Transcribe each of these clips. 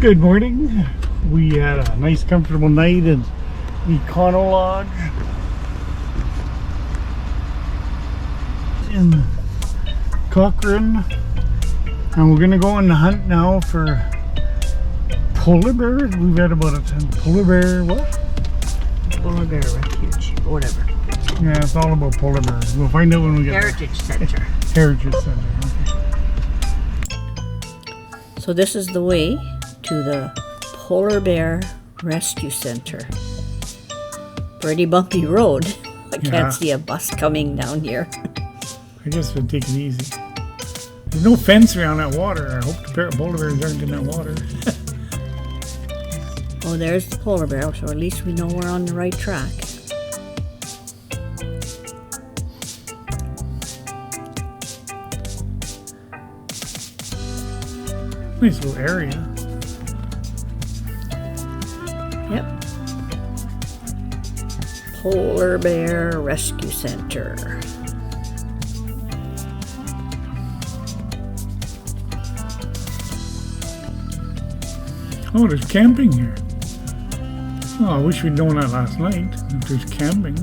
Good morning. We had a nice comfortable night in Econo Lodge in Cochrane, and we're gonna go on the hunt now for polar bears. We've had about a polar bear, what? Polar bear refuge, or whatever. Yeah, it's all about polar bears. We'll find out when we get Heritage Center. Heritage Center. Okay. So this is the way to the Polar Bear Rescue Center. Pretty bumpy road. I can't see a bus coming down here. I guess we'll take it easy. There's no fence around that water. I hope the polar bears aren't in that water. Oh, there's the polar bear, so at least we know we're on the right track. Nice little area. Yep. Polar Bear Rescue Center. Oh, there's camping here. Oh, I wish we'd known that last night. If there's camping.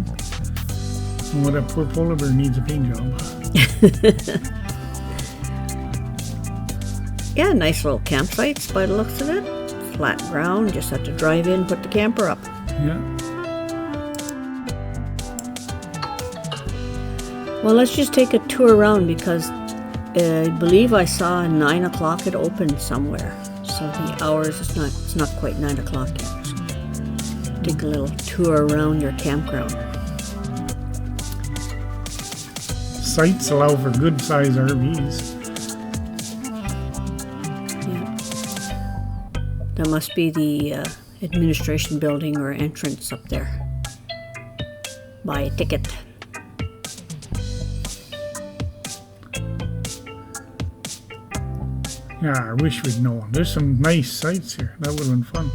Oh, that poor polar bear needs a paint job. Yeah, nice little campsites by the looks of it. Flat ground, just have to drive in, put the camper up. Yeah. Well, let's just take a tour around because I believe I saw 9 o'clock it opened somewhere. So the hours, it's not quite 9 o'clock yet. So take a little tour around your campground. Sites allow for good size RVs. That must be the administration building or entrance up there. Buy a ticket. Yeah, I wish we'd known. There's some nice sites here. That would have been fun.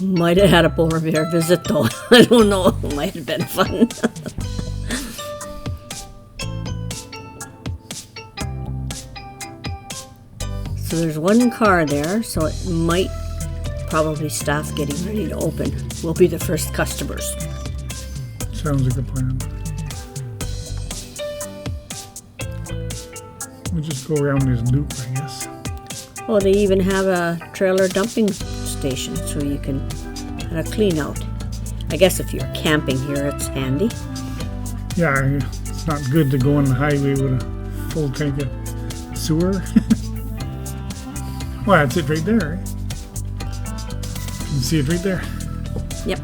Might have had a polar bear visit though. I don't know. It might have been fun. So there's one car there, so it might probably staff getting ready to open. We'll be the first customers. Sounds like a plan. We'll just go around this loop, I guess. Oh, they even have a trailer dumping station, so you can have a clean out. I guess if you're camping here, it's handy. Yeah, it's not good to go on the highway with a full tank of sewer. Well, that's it right there, right? You can see it right there. Yep.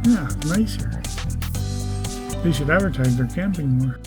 Yeah, nice here. They should advertise their camping more.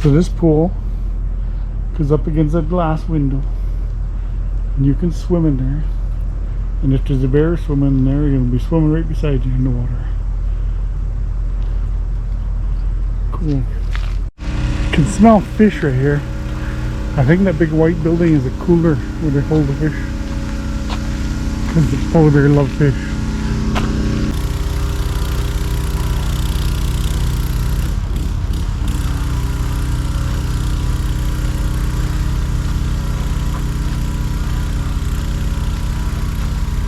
So this pool goes up against that glass window, and you can swim in there. And if there's a bear swimming in there, you're gonna be swimming right beside you in the water. Cool. You can smell fish right here. I think that big white building is a cooler where they hold the fish, because the polar bear love fish.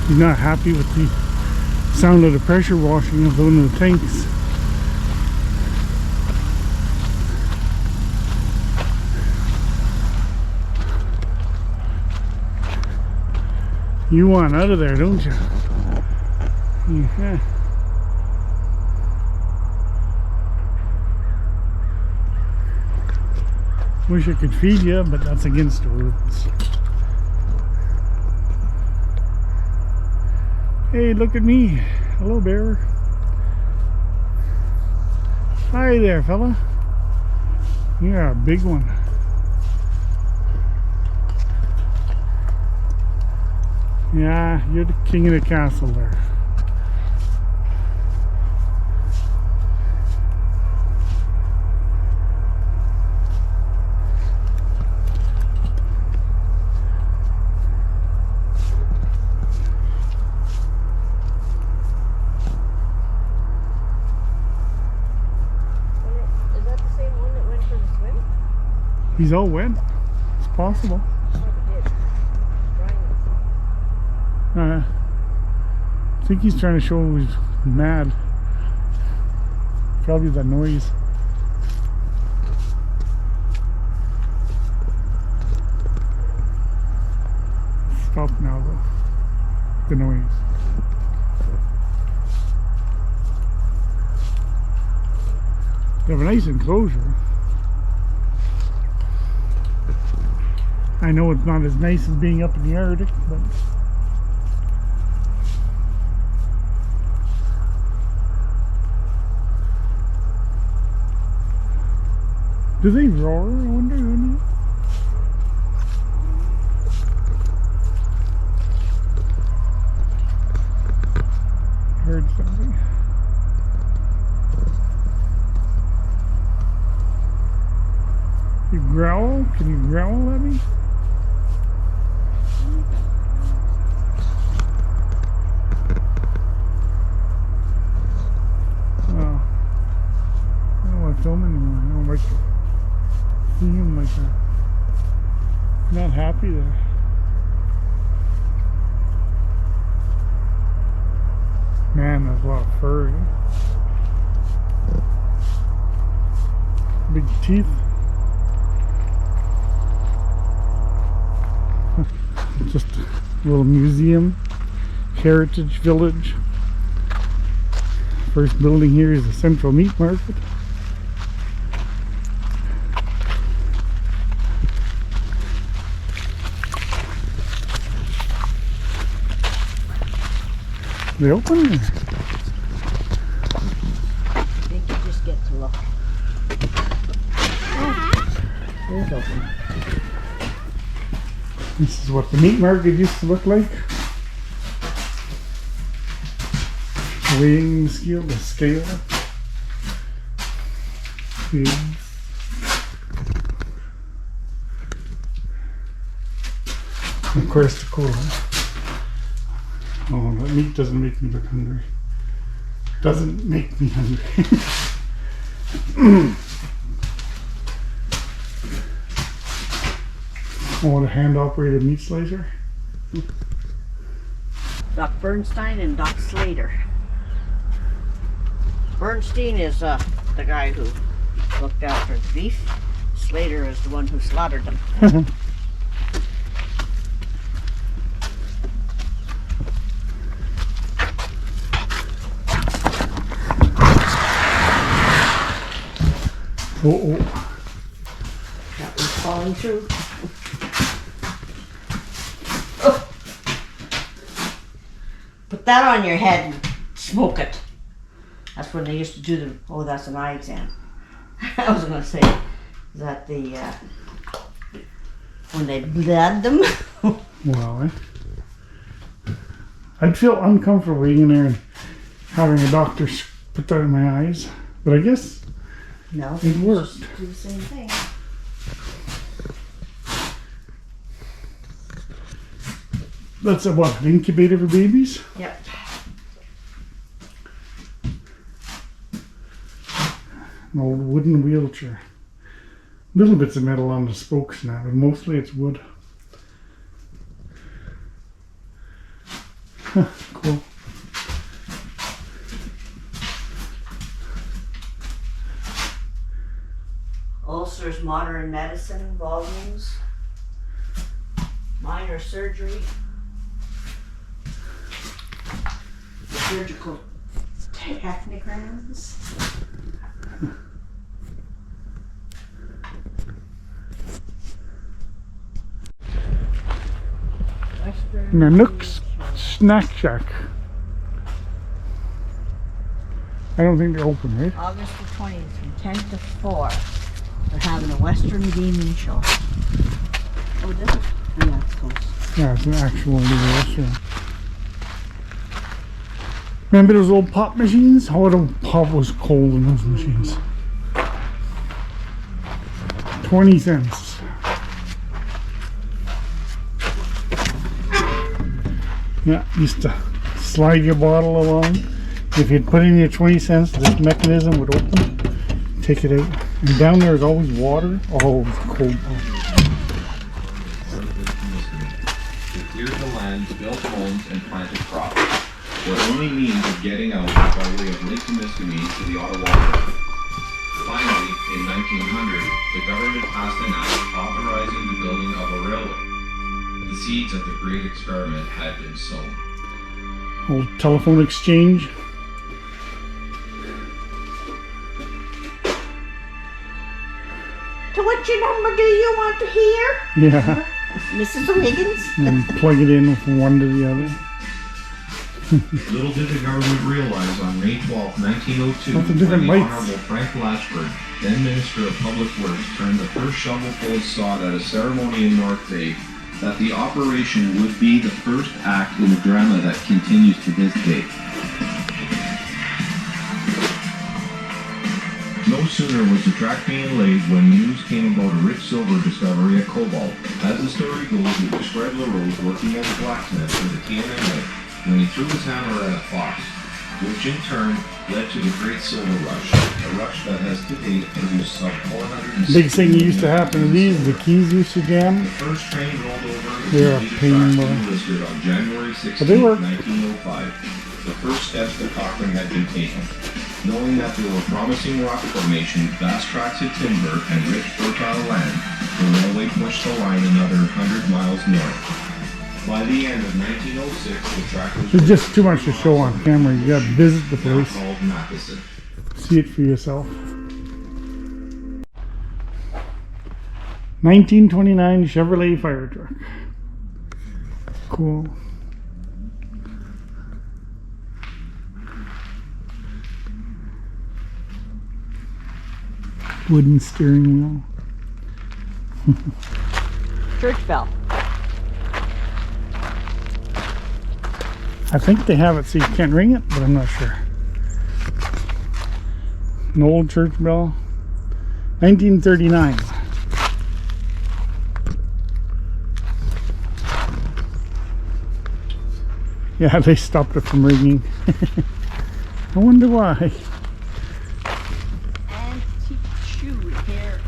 He's not happy with the sound of the pressure washing of one of the tanks. You want out of there, don't you? Yeah. Wish I could feed you, but that's against the rules. Hey, look at me. Hello, bear. Hi there, fella. You're a big one. Yeah, you're the king of the castle there. Is that the same one that went for the swim? He's all wet. It's possible. I think he's trying to show he's mad. Probably that noise. Stop now though. The noise. They have a nice enclosure. I know it's not as nice as being up in the Arctic, but do they roar? I wonder. Heard something. You growl? Can you growl at me? Oh. I don't want to film anymore. I don't like it. See him like that. Not happy there. Man, that's a lot of fur. Big teeth. Just a little museum, heritage village. First building here is the central meat market. They open? I think you just get to look. Oh, it's open. This is what the meat market used to look like. Weighing scale, the scale. Pigs. Of course, the cooler. Oh, that meat doesn't make me look hungry. Doesn't make me hungry. I want a hand-operated meat slicer. Doc Bernstein and Doc Slater. Bernstein is the guy who looked after the beef. Slater is the one who slaughtered them. Oh. That was falling through. Put that on your head and smoke it. That's when they used to do the, oh, that's an eye exam. I was going to say, that the when they bled them. Well, I'd feel uncomfortable being in there and having a doctor put that in my eyes, but I guess No, it worked. do the same thing. That's a what, an incubator for babies? Yep. An old wooden wheelchair. Little bits of metal on the spokes now, but mostly it's wood. Cool. Ulcers, modern medicine, volumes, minor surgery, surgical technograms. Nanook's Snack Shack. I don't think they're open, right? August the 20th from 10 to 4. They're having a Western gaming show. Oh, this is? Yeah, it's close. Yeah, it's an actual legal restaurant. Remember those old pop machines? How the pop was cold in those machines. 20 cents. Yeah, used to slide your bottle along. If you'd put in your 20 cents, this mechanism would open, take it out. And down there is always water. Oh, it's cold. They cleared the land, built homes, and planted crops. Their only means of getting out was by way of Lake Nipigon to the Ottawa River. Finally, in 1900, the government passed an act authorizing the building of a railway. The seeds of the great experiment had been sown. Old telephone exchange. To which number do you want to hear? Yeah. Mrs. Wiggins? And plug it in from one to the other. Little did the government realize on May 12, 1902, Lots of when different the lights. Honorable Frank Latchford, then Minister of Public Works, turned the first shovelful of sod at a ceremony in North Bay, that the operation would be the first act in a drama that continues to this day. No sooner was the track being laid when news came about a rich silver discovery at Cobalt. As the story goes, it described LaRose working as a blacksmith for the TNMA when he threw his hammer at a fox, which in turn led to the Great Silver Rush, a rush that has to date produced some 460. Big thing used to happen to these, the keys used to jam. The first train rolled over They're a the pain in the tracks butt. listed on January 16, But they work. 1905. The first steps to Cochrane had been taken. Knowing that there were promising rock formations, vast tracts of timber, and rich fertile land, the railway pushed the line another 100 miles north. By the end of 1906, the track was There's just too much to show on camera. You gotta visit the now place, called Matheson. see it for yourself. 1929 Chevrolet fire truck. Cool. Wooden steering wheel. Church bell. I think they have it so you can't ring it, but I'm not sure. An old church bell. 1939. Yeah, they stopped it from ringing. I wonder why. Antique shoe repair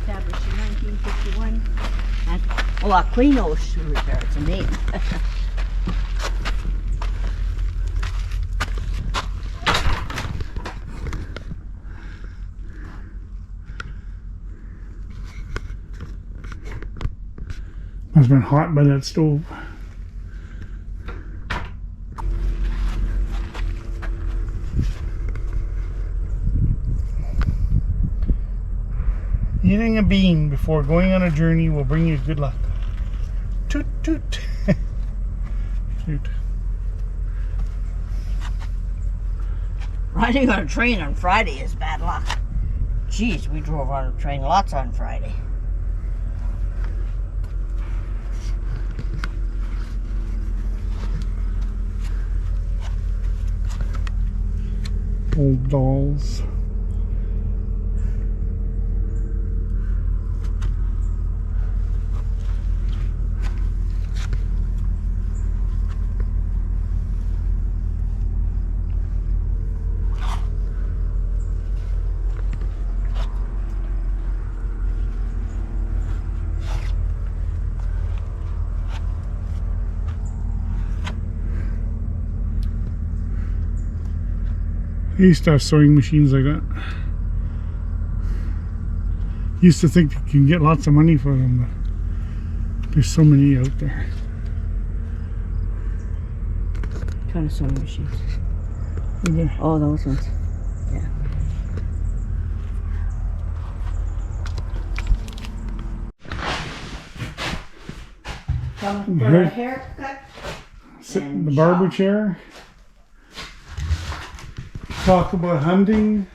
established in 1951. And, well, Aquino shoe repair, it's a name. Must have been hot by that stove. Eating a bean before going on a journey will bring you good luck. Toot toot. Toot. Riding on a train on Friday is bad luck. geez, we drove on the train lots on Friday. Old dolls. I used to have sewing machines like that. Used to think you can get lots of money for them, but there's so many out there. What kind of sewing machines? Right there. Oh, those ones. Yeah. Come for a haircut. Sit in the barber chair. Talk about hunting.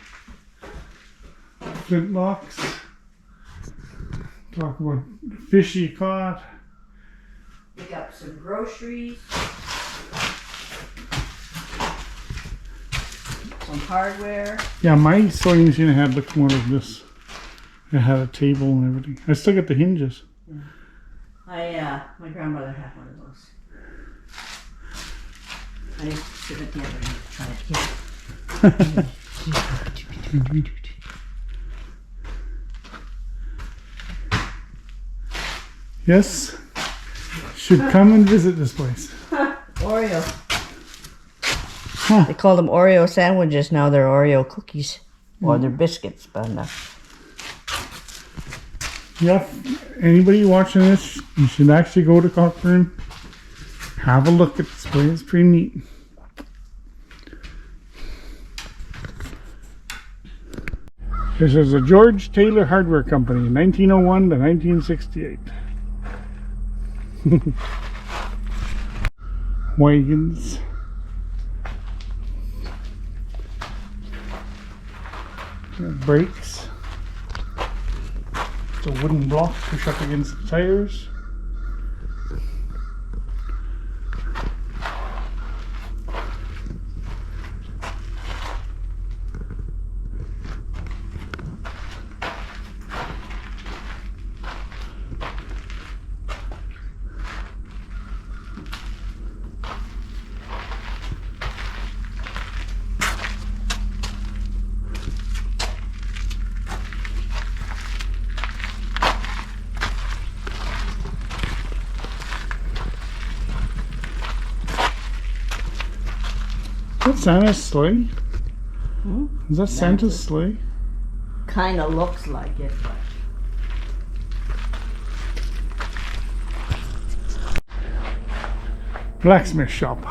Flintlocks. Talk about fish you caught. Pick up some groceries. Some hardware. Yeah, my sewing machine had looked more like this. It had a table and everything. I still got the hinges. Yeah. My grandmother had one of those. I used to sit at the other end and try to get it. Yes, should come and visit this place. Oreo. They call them Oreo sandwiches now. They're Oreo cookies. Or they're biscuits, but no. Yep, anybody watching this, you should actually go to Cochrane. Have a look at this place. It's pretty neat. This is a George Taylor Hardware Company, 1901 to 1968. Wagons. Brakes. It's a wooden block pushed up against the tires. Is that Santa's sleigh? Is that Santa's sleigh? Kind of looks like it, but Blacksmith shop.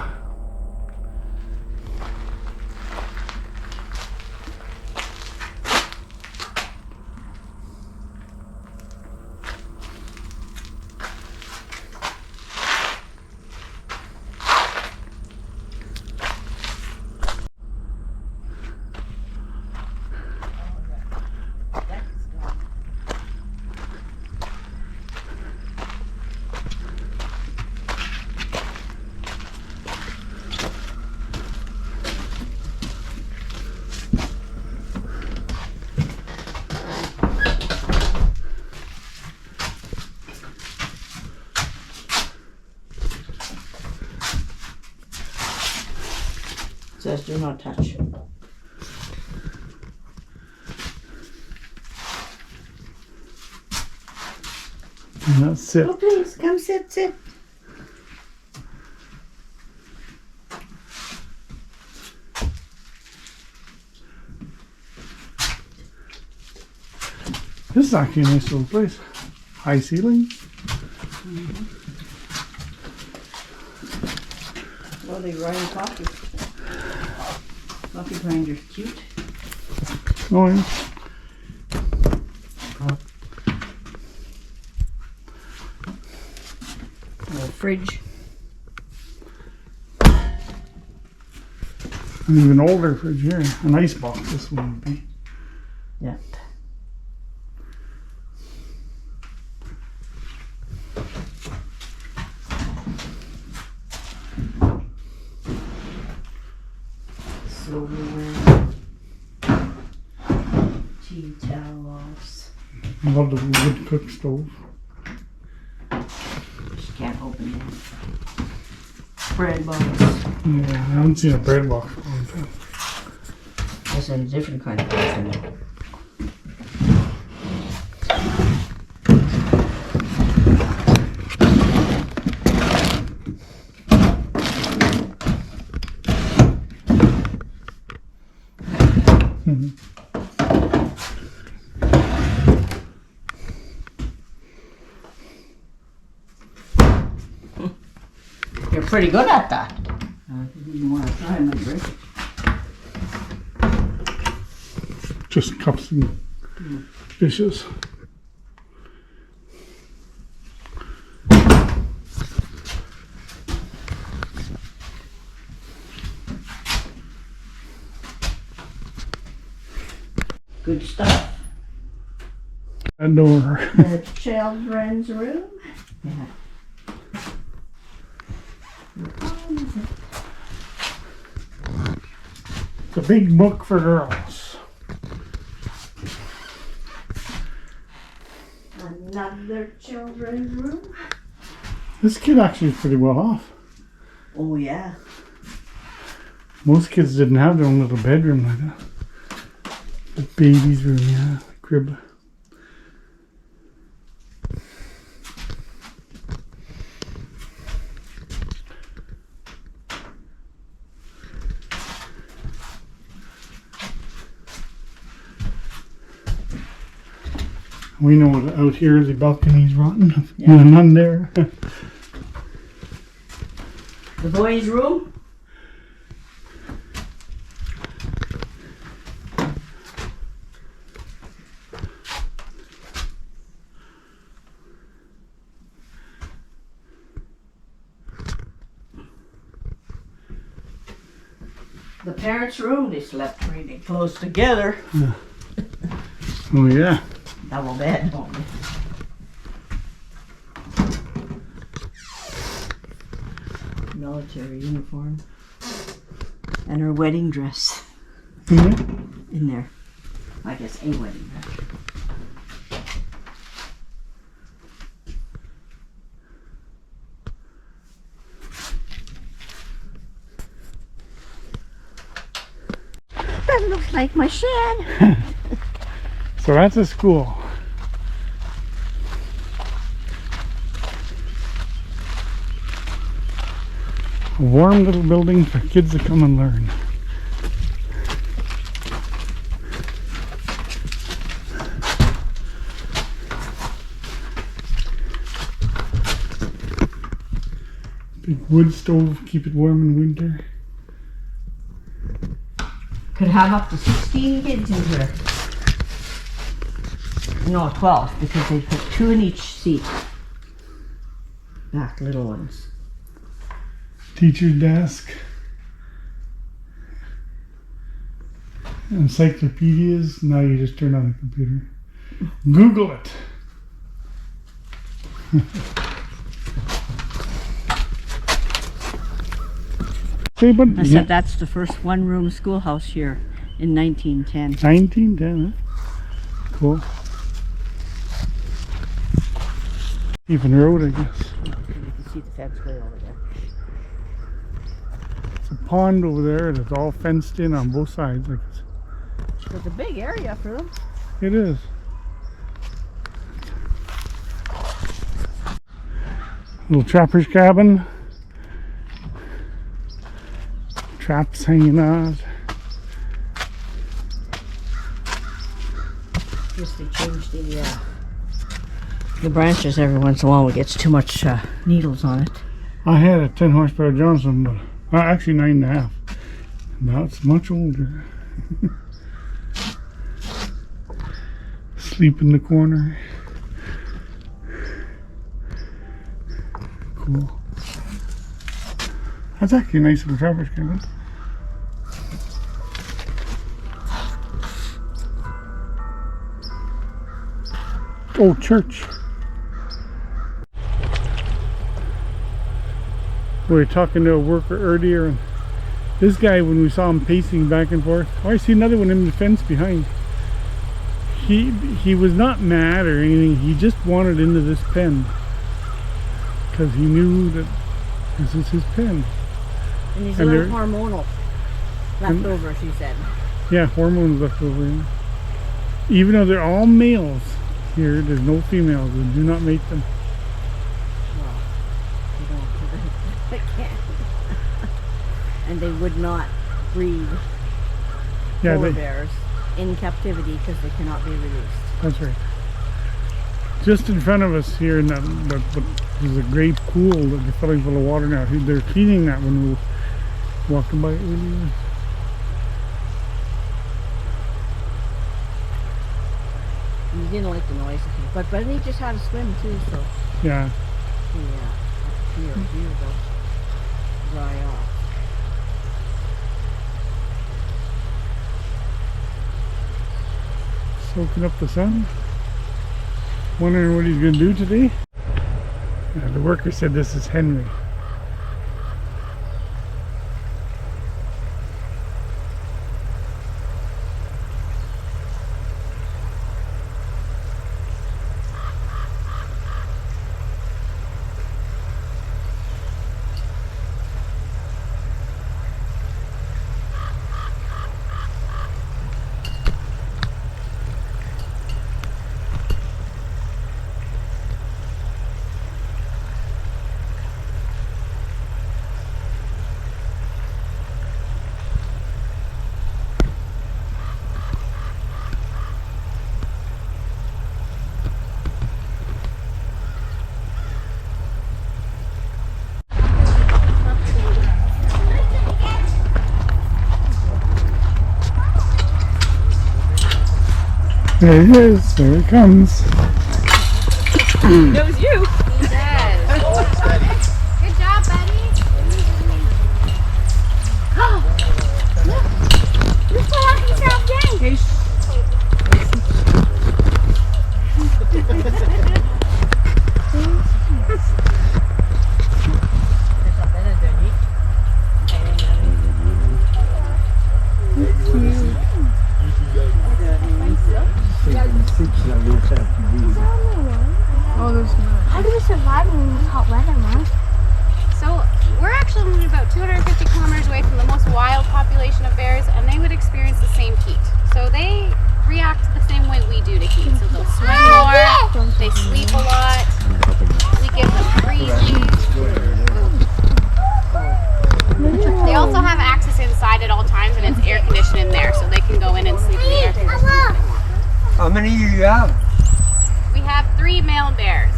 says do not touch. That's it. Oh, please, come sit. This is actually a nice little place. High ceiling. Well, they grind coffee. Coffee grinder's cute. Oh, yeah. A little fridge. An even older fridge here. An ice box this one would be. Yeah. silverware, tea towels. I love the wood cook stove. Just can't open it. Bread box. Yeah, I haven't seen a bread box for a long time. There's a different kind of box in there. You're pretty good at that. I didn't want to try my break. Just cups and dishes. Good stuff. A door. The children's room. Yeah. It's a big book for girls. Another children's room. This kid actually is pretty well off. Oh yeah. Most kids didn't have their own little bedroom like that. The baby's room, yeah, crib. We know what out here the balcony's rotten. Yeah. None there. The boys' room. The parents' room, they slept really close together. Yeah. Oh yeah. Double bed, don't they? Military uniform. And her wedding dress in there. I guess a wedding dress. That looks like my shed. So that's a school. A warm little building for kids to come and learn. Big wood stove, keep it warm in winter. Could have up to 16 kids in here. No, 12, because they put 2 in each seat. Back, little ones. Teacher's desk. Encyclopedias. Now you just turn on the computer. Google it. I said that's the first one-room schoolhouse here in 1910. 1910, huh? Cool. Even road, I guess. You can see the fence way over there. It's a pond over there that's all fenced in on both sides. Like There's a big area for them. it is. Little trapper's cabin. Traps hanging out. Guess they changed the branches every once in a while. It gets too much needles on it. I had a 10 horsepower Johnson, but actually 9.5. Now it's much older. Sleep in the corner. Cool. That's actually a nice little trapper's cabin. Oh, church. We were talking to a worker earlier, and This guy, when we saw him pacing back and forth, oh, I see another one in the fence behind. He was not mad or anything. He just wanted into this pen because he knew that this is his pen. And he's And a little they're- hormonal leftover, she said. Yeah, hormones left over. Yeah. Even though they're all males here, there's no females. We do not mate them. Well, they don't. They can't. And they would not breed Yeah, polar they, bears in captivity because they cannot be released. that's right. Just in front of us here, in that there's a great pool that they're filling full of water now. They're cleaning that when we were walking by it earlier. And he didn't like the noise, but he just had a swim too, so Yeah. he will go dry off. Soaking up the sun. Wondering what he's going to do today. The worker said this is Henry. There he is. There he comes. That was you. He does. Good job, buddy. Look what happened to our game. How do we survive in this hot weather, Mom? So we're actually only about 250 kilometers away from the most wild population of bears, and they would experience the same heat. So they react the same way we do to heat. So they'll swim more, they sleep a lot, we give them freezies. They also have access inside at all times, and it's air conditioned in there, so they can go in and sleep in the air conditioning. How many do you have? We have 3 male bears.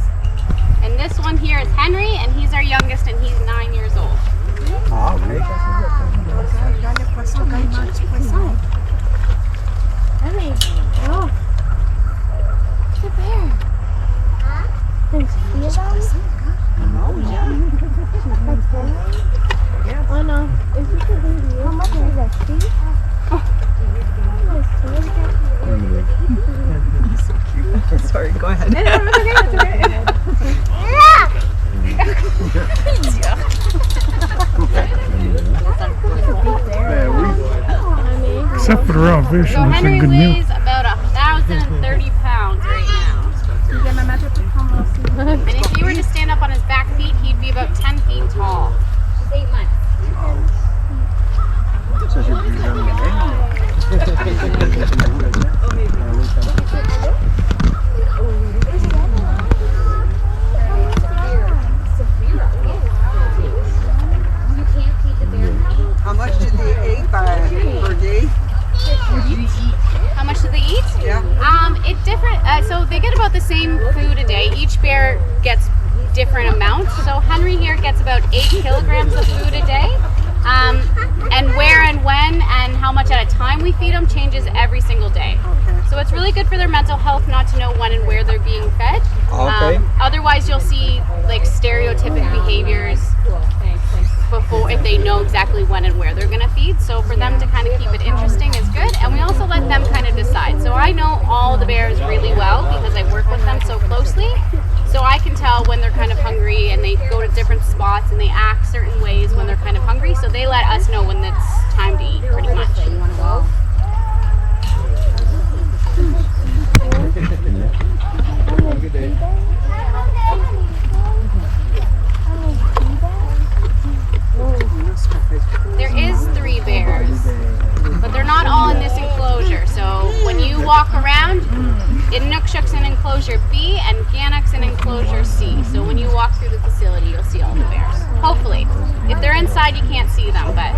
And this one here is Henry, and he's our youngest, and he's 9 years old. Okay. Henry, oh. It's a bear. Huh? Can you see them? Oh no. Is this a baby? How much is that? See? Sorry, go ahead. Except for the raw fish, So and it's a Henry good meal. weighs about 1,030 pounds right now. And if he were to stand up on his back feet, he'd be about 10 feet tall. He's 8 months. How much do they eat per day? How much do they eat? Yeah. It different. So they get about the same food a day. Each bear gets different amounts. So Henry here gets about 8 kilograms of food a day. And where and when and how much at a time we feed them changes every single day. So it's really good for their mental health not to know when and where they're being fed. Okay. Otherwise, you'll see like stereotypic behaviors before if they know exactly when and where they're going to feed. So for them to kind of keep it interesting is good. And we also let them kind of decide. So I know all the bears really well because I work with them so closely. So I can tell when they're kind of hungry, and they go to different spots and they act certain ways when they're kind of hungry. So they let us know when it's enclosure B and Gannock's in enclosure C. So when you walk through the facility, you'll see all the bears. Hopefully. If they're inside, you can't see them, but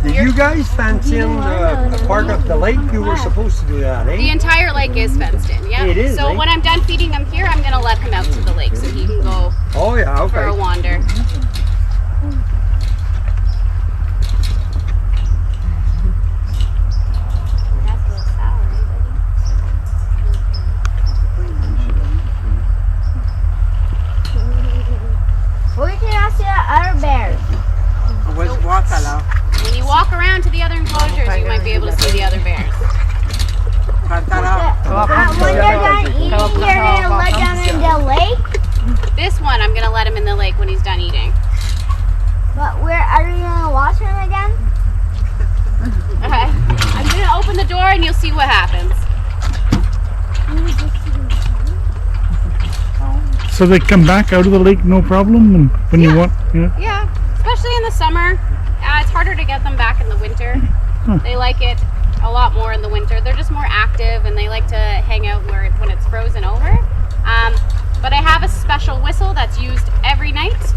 Did you guys fence in a part of the lake? You were supposed to do that, eh? the entire lake is fenced in, yeah. It is, So eh? when I'm done feeding him here, I'm gonna let him out to the lake so he can go Oh yeah, for a okay. wander. We cannot see the other bears. Was walk alors. When you walk around to the other enclosures, you might be able to see the other bears. Quand alors. When they're done eating, you're gonna let them in the lake. This one, I'm gonna let him in the lake when he's done eating. But where are you gonna wash them again? Okay. I'm gonna open the door and you'll see what happens. So they come back out of the lake, no problem, and when you want, yeah. Yeah, especially in the summer. It's harder to get them back in the winter. They like it a lot more in the winter. They're just more active and they like to hang out when it's frozen over. But I have a special whistle that's used every night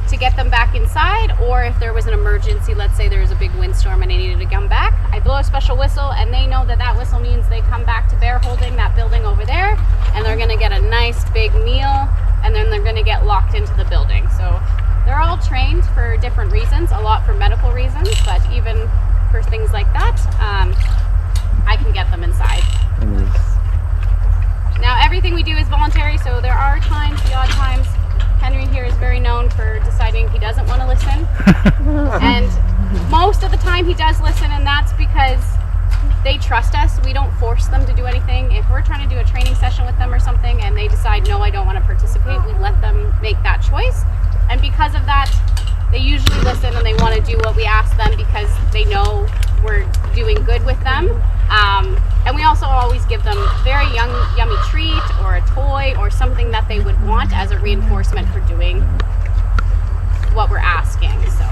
to get them back inside, or if there was an emergency, let's say there was a big windstorm and I needed to come back, I blow a special whistle and they know that that whistle means they come back to bear holding, that building over there, and they're gonna get a nice big meal, and then they're gonna get locked into the building. So they're all trained for different reasons, a lot for medical reasons, but even for things like that, I can get them inside. Now everything we do is voluntary, so there are times, the odd times, Henry here is very known for deciding he doesn't want to listen. And most of the time he does listen, and that's because they trust us. We don't force them to do anything. If we're trying to do a training session with them or something and they decide, no, I don't want to participate, we let them make that choice. And because of that, they usually listen and they want to do what we ask them because they know we're doing good with them. And we also always give them a very yummy treat or a toy or something that they would want as a reinforcement for doing what we're asking. So,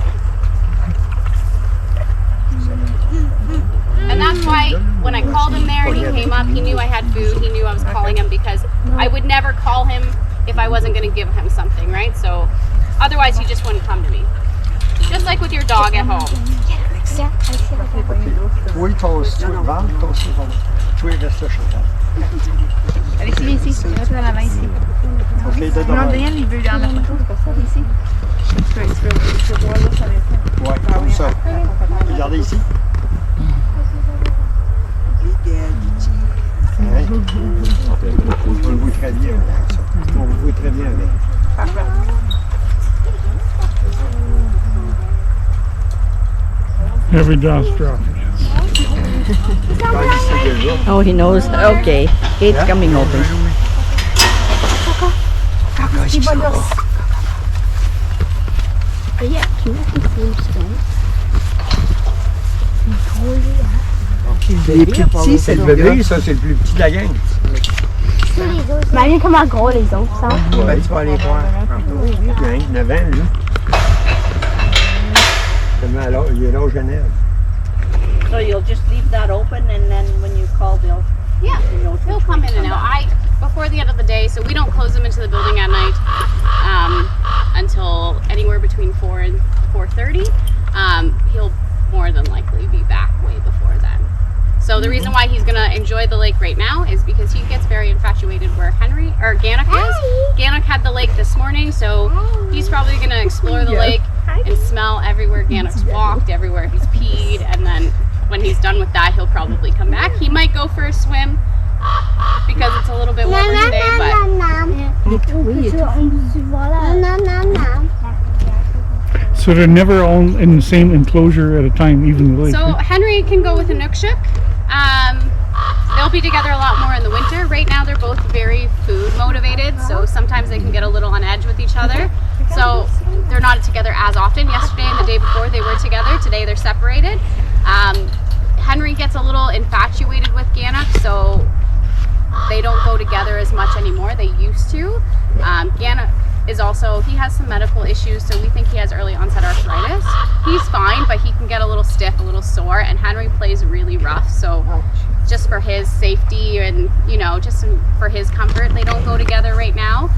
and that's why when I called him there and he came up, he knew I had food. He knew I was calling him because I would never call him if I wasn't going to give him something, right? So otherwise he just wouldn't come to me. Just like with your dog at home. Oui, ton survent, ton survent. Tu es resté Chantal. Allez, ici, viens ici. Mets-toi dans la main ici. Ok, de Non, Daniel, il veut en la photo, c'est pour ça, ici. Tu peux voir là, ça va être. Ouais, comme ça. Regardez ici. Ouais. On le voit très bien avec ça. On le voit très bien avec. Every jaw's dropping. Ah, il sait déjà. Oh, he knows. Okay, it's coming open. Les plus petits, c'est le bébé, ça c'est le plus petit de la gang. Imagine comment gros les autres sont. Ben, tu vas aller voir. Il y a 9 ans, lui. Il est là au Genève. So you'll just leave that open, and then when you call, they'll. Yeah, he'll come in and out. Before the end of the day, so we don't close him into the building at night until anywhere between 4 and 4:30. He'll more than likely be back way before then. So the reason why he's gonna enjoy the lake right now is because he gets very infatuated where Gannock is. Gannock had the lake this morning, so he's probably gonna explore the lake and smell everywhere Gannock's walked, everywhere he's peed, and then when he's done with that, he'll probably come back. He might go for a swim because it's a little bit warmer today, but So they're never all in the same enclosure at a time, even the lake. so Henry can go with a Inukshuk. They'll be together a lot more in the winter. Right now they're both very food motivated, so sometimes they can get a little on edge with each other. So they're not together as often. Yesterday and the day before they were together. Today they're separated. Henry gets a little infatuated with Gannock, so they don't go together as much anymore. They used to. Gannock is also, he has some medical issues, so we think he has early onset arthritis. He's fine, but he can get a little stiff, a little sore, and Henry plays really rough, so just for his safety and, you know, just for his comfort, they don't go together right now.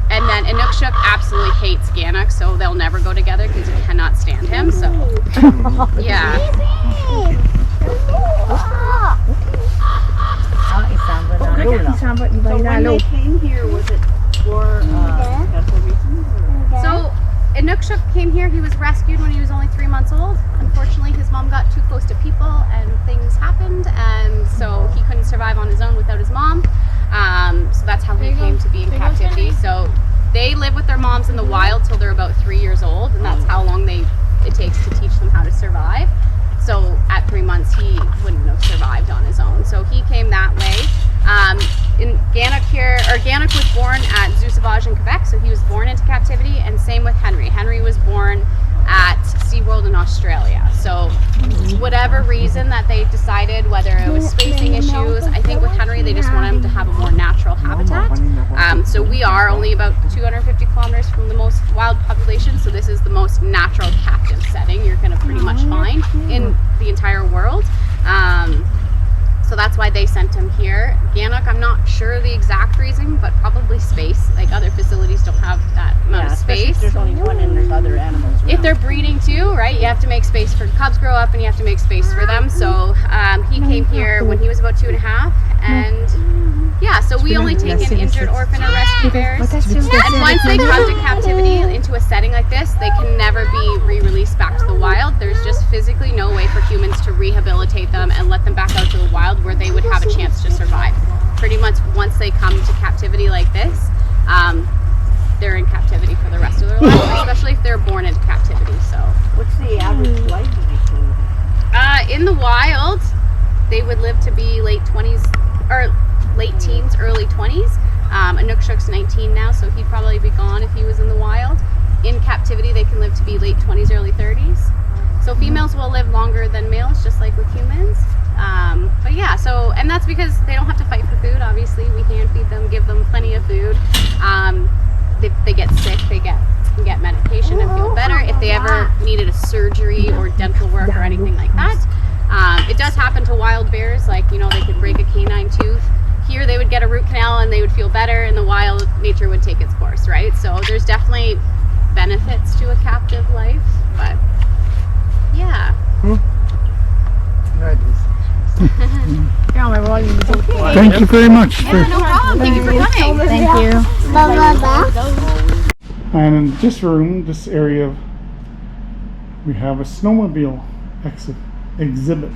And then Inukshuk absolutely hates Ganok, so they'll never go together because he cannot stand him. So, yeah. So when they came here, was it for medical reasons? So Inukshuk came here. He was rescued when he was only 3 months old. Unfortunately, his mom got too close to people and things happened, and so he couldn't survive on his own without his mom. So that's how he came to be in captivity. So they live with their moms in the wild till they're about 3 years old, and that's how long it takes to teach them how to survive. So at 3 months, he wouldn't have survived on his own. So he came that way. In Ganok was born at Zoo Sauvage in Quebec, so he was born into captivity, and same with Henry. Henry was born at SeaWorld in Australia. So whatever reason that they decided, whether it was spacing issues, I think with Henry they just wanted him to have a more natural habitat. So we are only about 250 kilometers from the most wild population, so this is the most natural captive setting you're going to pretty much find in the entire world. So that's why they sent him here. Ganok, I'm not sure the exact reason, but probably space. Like other facilities don't have that amount of space. If there's only one and there's other animals around. If they're breeding too, right? You have to make space for cubs grow up, and you have to make space for them. So he came here when he was about 2.5, and yeah, so we only take in injured orphan or rescue bears. And once they come to captivity into a setting like this, they can never be re-released back to the wild. There's just physically no way for humans to rehabilitate them and let them back out to the wild where they would have a chance to survive. Pretty much once they come to captivity like this, they're in captivity for the rest of their lives, especially if they're born into captivity. So, What's the average life of these things? in the wild, they would live to be late 20s or late teens, early 20s. Inukshuk's 19 now, so he'd probably be gone if he was in the wild. In captivity, they can live to be late 20s, early 30s. So females will live longer than males, just like with humans. But yeah, so, and that's because they don't have to fight for food. Obviously, we hand feed them, give them plenty of food. If they get sick, they can get medication and feel better. If they ever needed a surgery or dental work or anything like that. It does happen to wild bears, like, you know, they could break a canine tooth. Here they would get a root canal and they would feel better. In the wild, nature would take its course, right? So there's definitely benefits to a captive life, but yeah. Thank you very much. Yeah, no problem. Thank you for coming. Thank you. Blah, blah, blah. And in this room, this area, we have a snowmobile exhibit.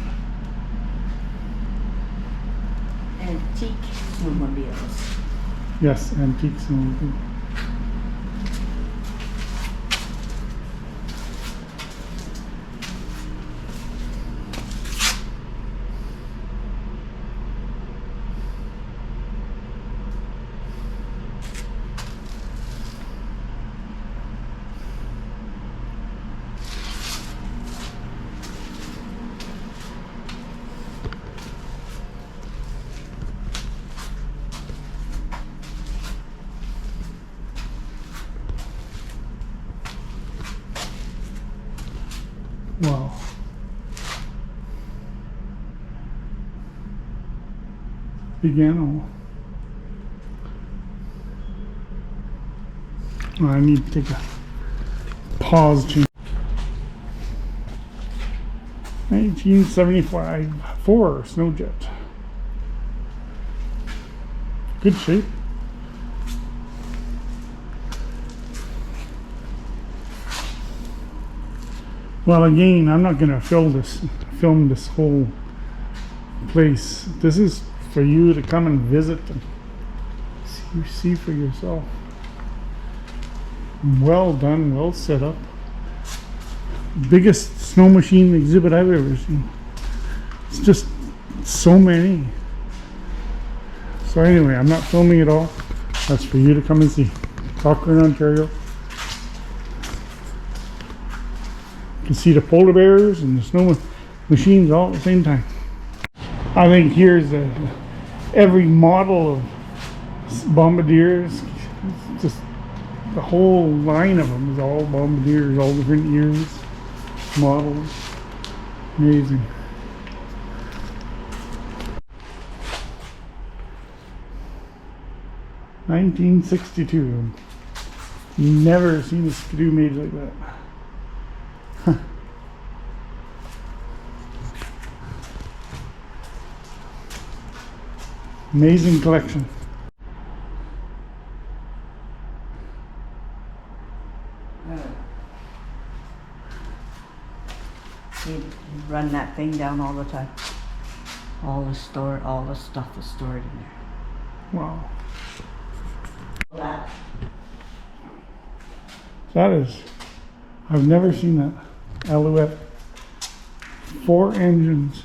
Antique snowmobiles. Yes, antique snowmobile. Wow. Big animal. I need to take a pause. 1975 Ford Snowjet. Good shape. Well, again, I'm not going to film this whole place. This is for you to come and visit and see for yourself. Well done, well set up. Biggest snow machine exhibit I've ever seen. It's just so many. So anyway, I'm not filming it all. That's for you to come and see. Cochrane, Ontario. You can see the polar bears and the snow machines all at the same time. I think here's every model of bombardiers. It's just the whole line of them is all bombardiers, all different years, models. Amazing. 1962. Never seen a skidoo made like that. Huh. Amazing collection. He'd run that thing down all the time. All the stuff is stored in there. Wow. That. That is, I've never seen that. Alouette. 4 engines.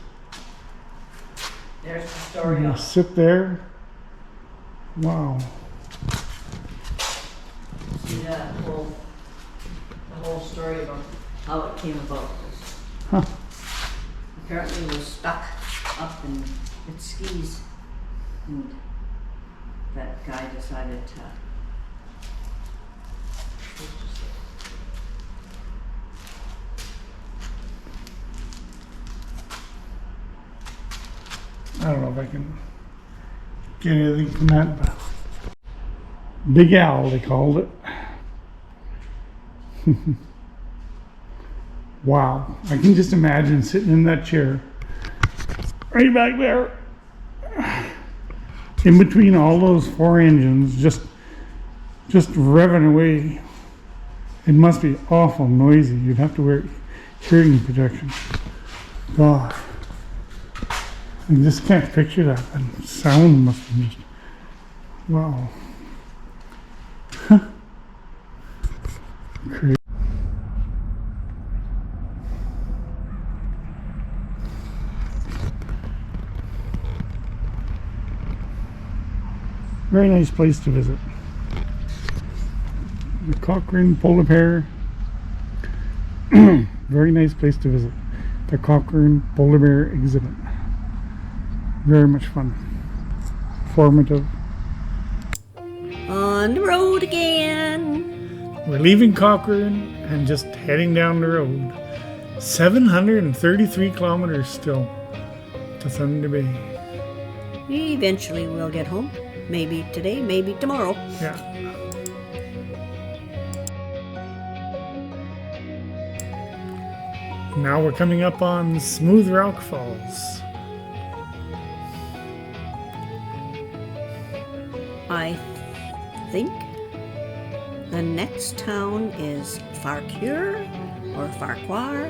There's the story You of sit there. Wow. see the whole story about how it came about. Huh. Apparently it was stuck up in its skis, and that guy decided to purchase it. I don't know if I can get anything from that, but Big Al, they called it. Wow. I can just imagine sitting in that chair right back there in between all those 4 engines, just revving away. It must be awful noisy. You'd have to wear hearing protection. God. I just can't picture that. And sound must be just, wow. Crazy. Very nice place to visit. The Cochrane Polar Bear. Very nice place to visit. The Cochrane Polar Bear exhibit. Very much fun. Formative. On the road again. We're leaving Cochrane and just heading down the road. 733 kilometers still to Thunder Bay. Eventually we'll get home. Maybe today, maybe tomorrow. Yeah. Now we're coming up on Smooth Rock Falls. I think the next town is Farquhar or Farquhar.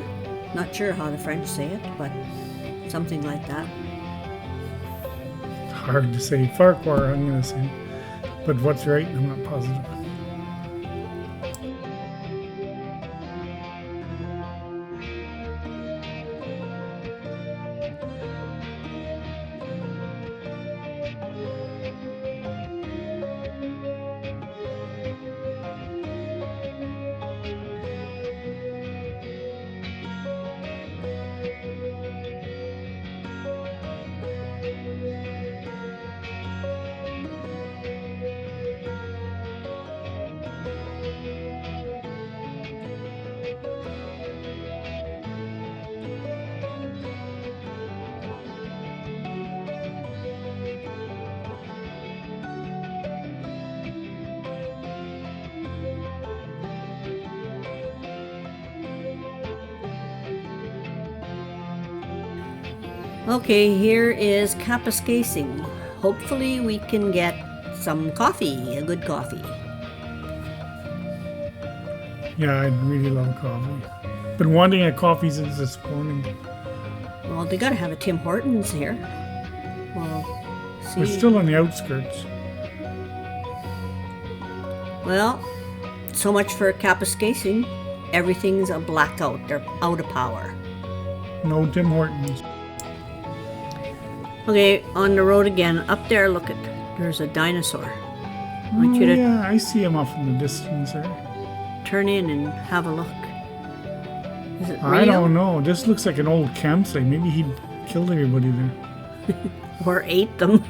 Not sure how the French say it, but something like that. Hard to say. Farquhar, I'm going to say. But what's right, I'm not positive. Okay, here is Kapuskasing. Hopefully we can get some coffee, a good coffee. Yeah, I really love coffee. Been wanting a coffee since this morning. Well, they gotta have a Tim Hortons here. Well, see. We're still on the outskirts. Well, so much for Kapuskasing. Everything's a blackout. They're out of power. No Tim Hortons. Okay, on the road again. Up there, look at. There's a dinosaur. I want you to Yeah, I see him off in the distance there. turn in and have a look. Is it real? I don't know. This looks like an old campsite. Maybe he killed everybody there. Or ate them.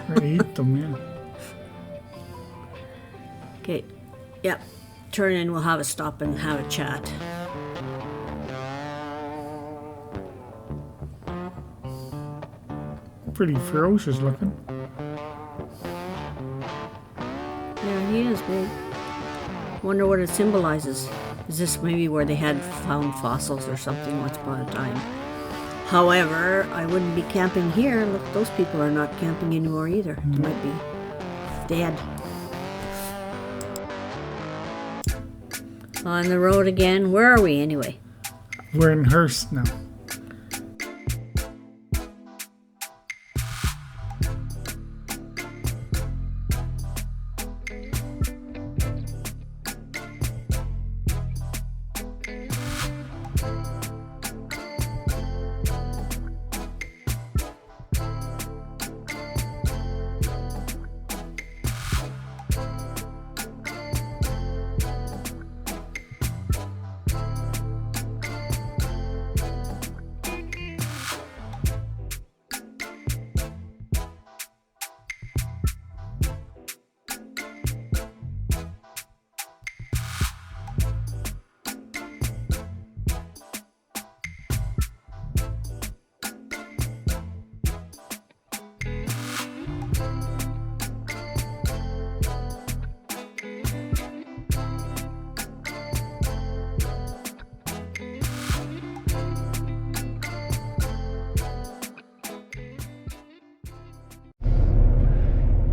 Or ate them, yeah. Okay, yep. Turn in, we'll have a stop and have a chat. Pretty ferocious looking. he is big. Wonder what it symbolizes. Is this maybe where they had found fossils or something once upon a time? However, I wouldn't be camping here. Look, those people are not camping anymore either. They might be dead. On the road again. Where are we anyway? We're in Hearst now.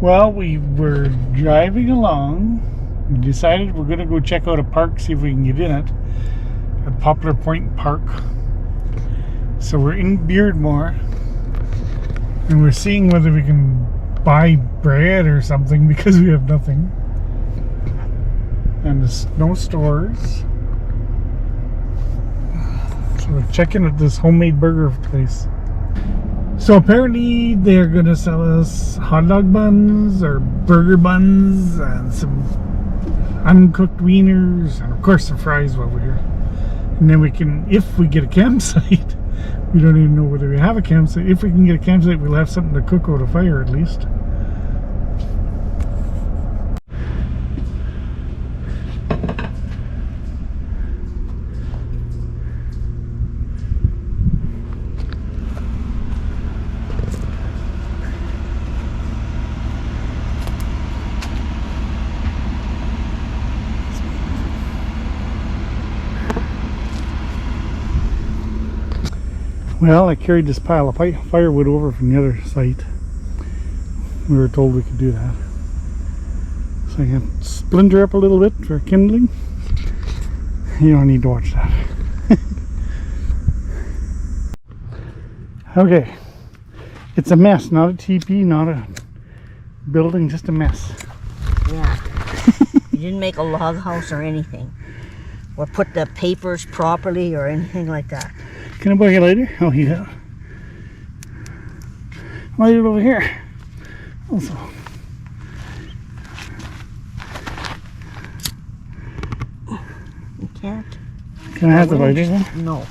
Well, we were driving along. We decided we're going to go check out a park, see if we can get in it. At Poplar Point Park. So we're in Beardmore. And we're seeing whether we can buy bread or something because we have nothing. And there's no stores. So we're checking at this homemade burger place. So apparently they're going to sell us hot dog buns or burger buns and some uncooked wieners and of course some fries while we're here. And then we can, if we get a campsite, we don't even know whether we have a campsite. If we can get a campsite, we'll have something to cook over the fire at least. Well, I carried this pile of firewood over from the other site. We were told we could do that. So I can splinter up a little bit for kindling. You don't need to watch that. Okay. It's a mess, not a teepee, not a building, just a mess. Yeah. You didn't make a log house or anything. Or put the papers properly or anything like that. Can I buy you a lighter? Oh, yeah. Light it over here. Also. You can't. Can I have the lighter then? No.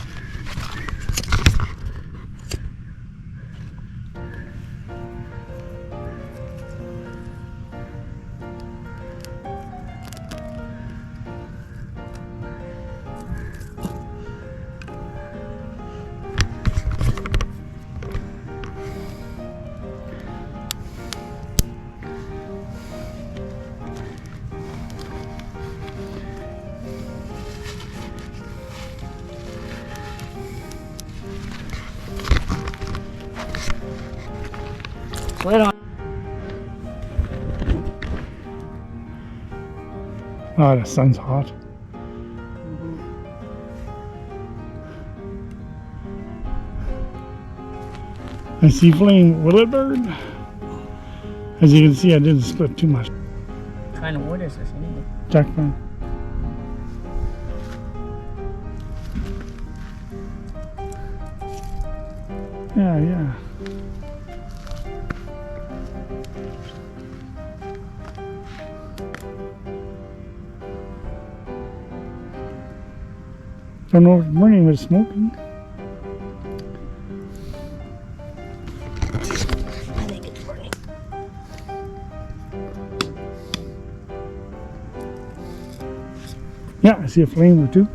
Wait on. Oh, the sun's hot. I see flame. Will it burn? As you can see, I didn't split too much. What kind of wood is this anyway? Jack pine. Yeah. Don't know if it's burning, but it's smoking. I think it's burning. Yeah, I see a flame or two.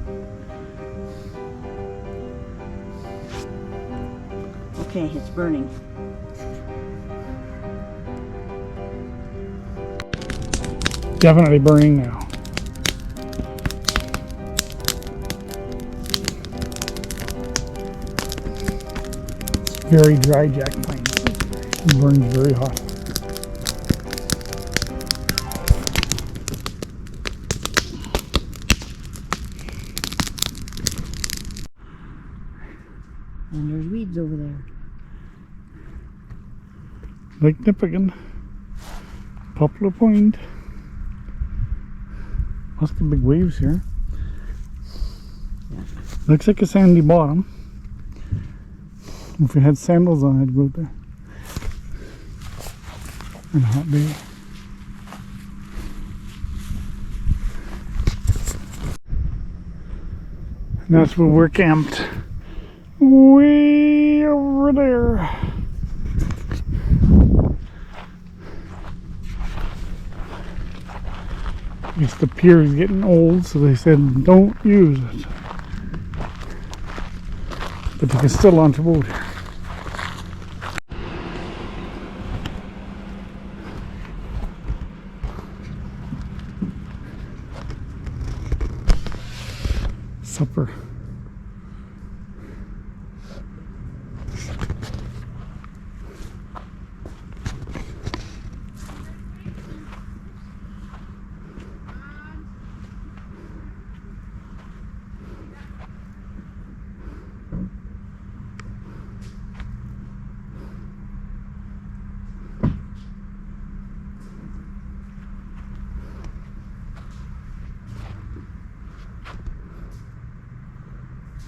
Okay, it's burning. Definitely burning now. It's very dry jack pine. It burns very hot. And there's weeds over there. Lake Nipigon. Poplar Point. Lots of big waves here. Looks like a sandy bottom. If we had sandals on, I'd go out there. And a hot day. And that's where we're camped. Way over there. I guess the pier is getting old, so they said don't use it. But you can still launch a boat here. Supper.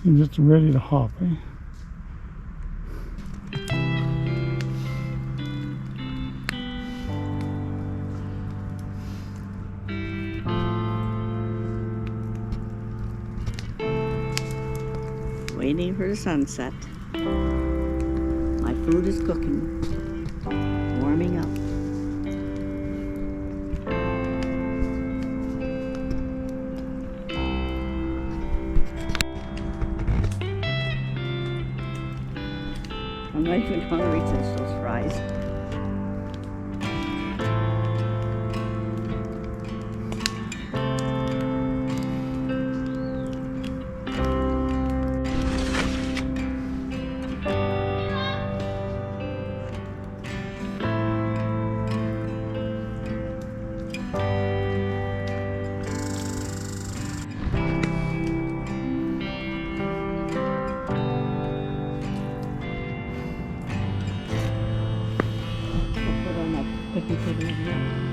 I'm just ready to hop, eh? Waiting for the sunset. My food is cooking, warming up. I'm not even hungry since those fries.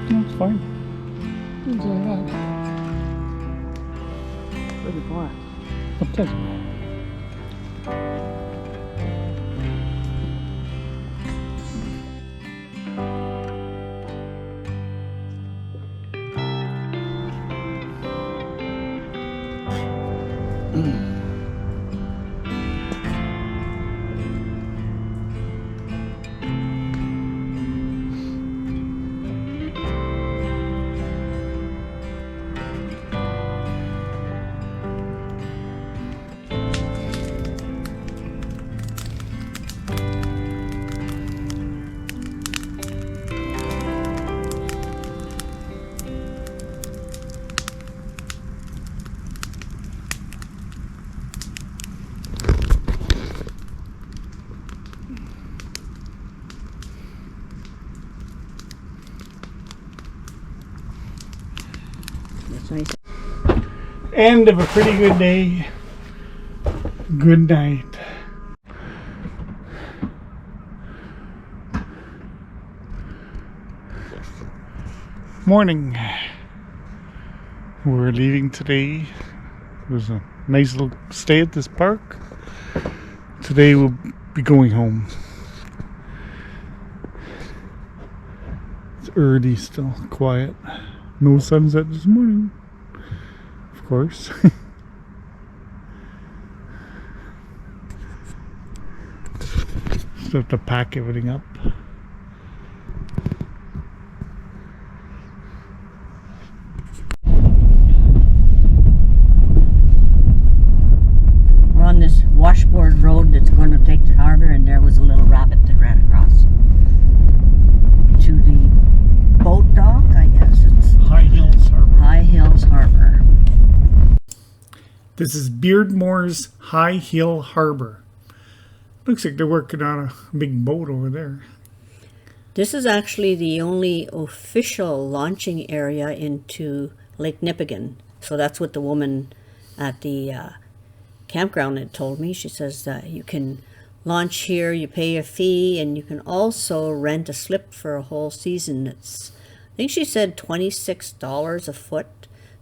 No, it's fine. Enjoy that. Pretty far. What does it? Nice. End of a pretty good day. Good night. Morning. We're leaving today. It was a nice little stay at this park. Today we'll be going home. It's early still, quiet. No sunset this morning, of course. Still have to pack everything up. We're on this washboard road that's going to take to harbor, and there was a little rabbit that ran across to the boat dock, I guess. It's High hill. This is Beardmore's High Hill Harbor. Looks like they're working on a big boat over there. This is actually the only official launching area into Lake Nipigon. So that's what the woman at the campground had told me. She says that you can launch here, you pay a fee, and you can also rent a slip for a whole season. It's, I think she said $26 a foot.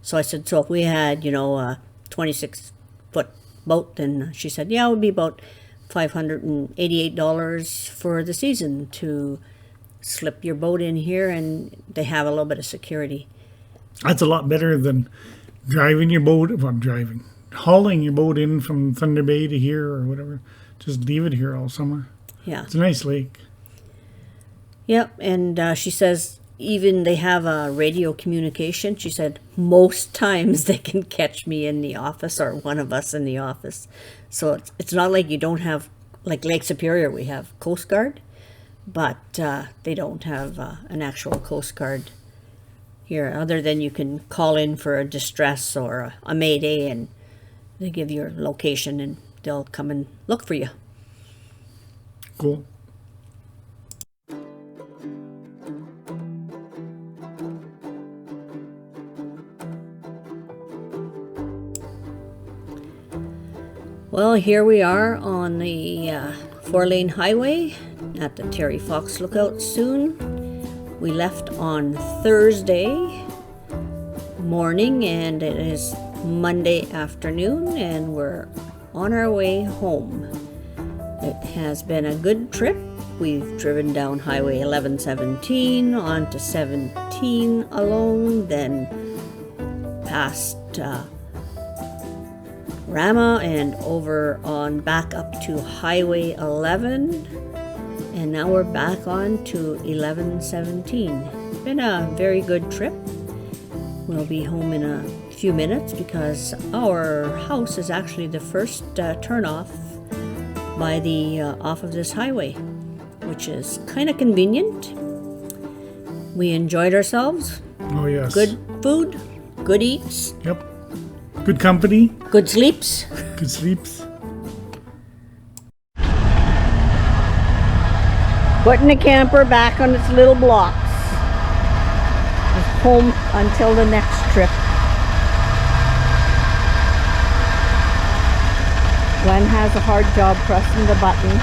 So I said, so if we had, you know, a 26-foot boat, then she said, yeah, it would be about $588 for the season to slip your boat in here, and they have a little bit of security. That's a lot better than driving your boat, hauling your boat in from Thunder Bay to here or whatever. Just leave it here all summer. Yeah. It's a nice lake. Yep, and she says even they have a radio communication. She said most times they can catch me in the office or one of us in the office. So it's not like you don't have, like Lake Superior, we have Coast Guard, but they don't have an actual Coast Guard here, other than you can call in for a distress or a mayday, and they give your location and they'll come and look for you. Cool. Well, here we are on the 4-lane highway at the Terry Fox Lookout soon. We left on Thursday morning and it is Monday afternoon and we're on our way home. It has been a good trip. We've driven down Highway 1117 onto 17 alone, then past Rama and over on back up to Highway 11, and now we're back on to 1117. Been a very good trip. We'll be home in a few minutes because our house is actually the first turn off by the off of this highway, which is kind of convenient. We enjoyed ourselves. Oh yes. Good food, good eats. Yep. Good company. Good sleeps. Good sleeps. Putting the camper back on its little blocks. It's home until the next trip. Glenn has a hard job pressing the button.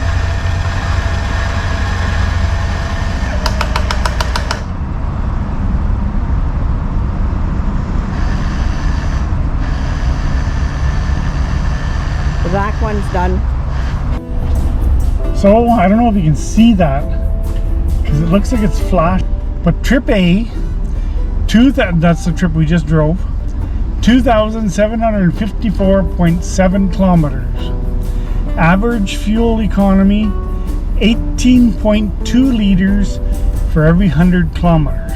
The back one's done. So I don't know if you can see that because it looks like it's flat, but trip A, that's the trip we just drove, 2,754.7 kilometers. Average fuel economy 18.2 liters for every 100 kilometers.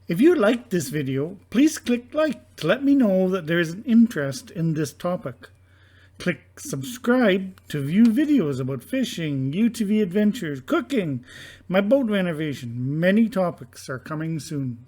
If you liked this video, please click like to let me know that there is an interest in this topic. Click subscribe to view videos about fishing, UTV adventures, cooking, my boat renovation. Many topics are coming soon.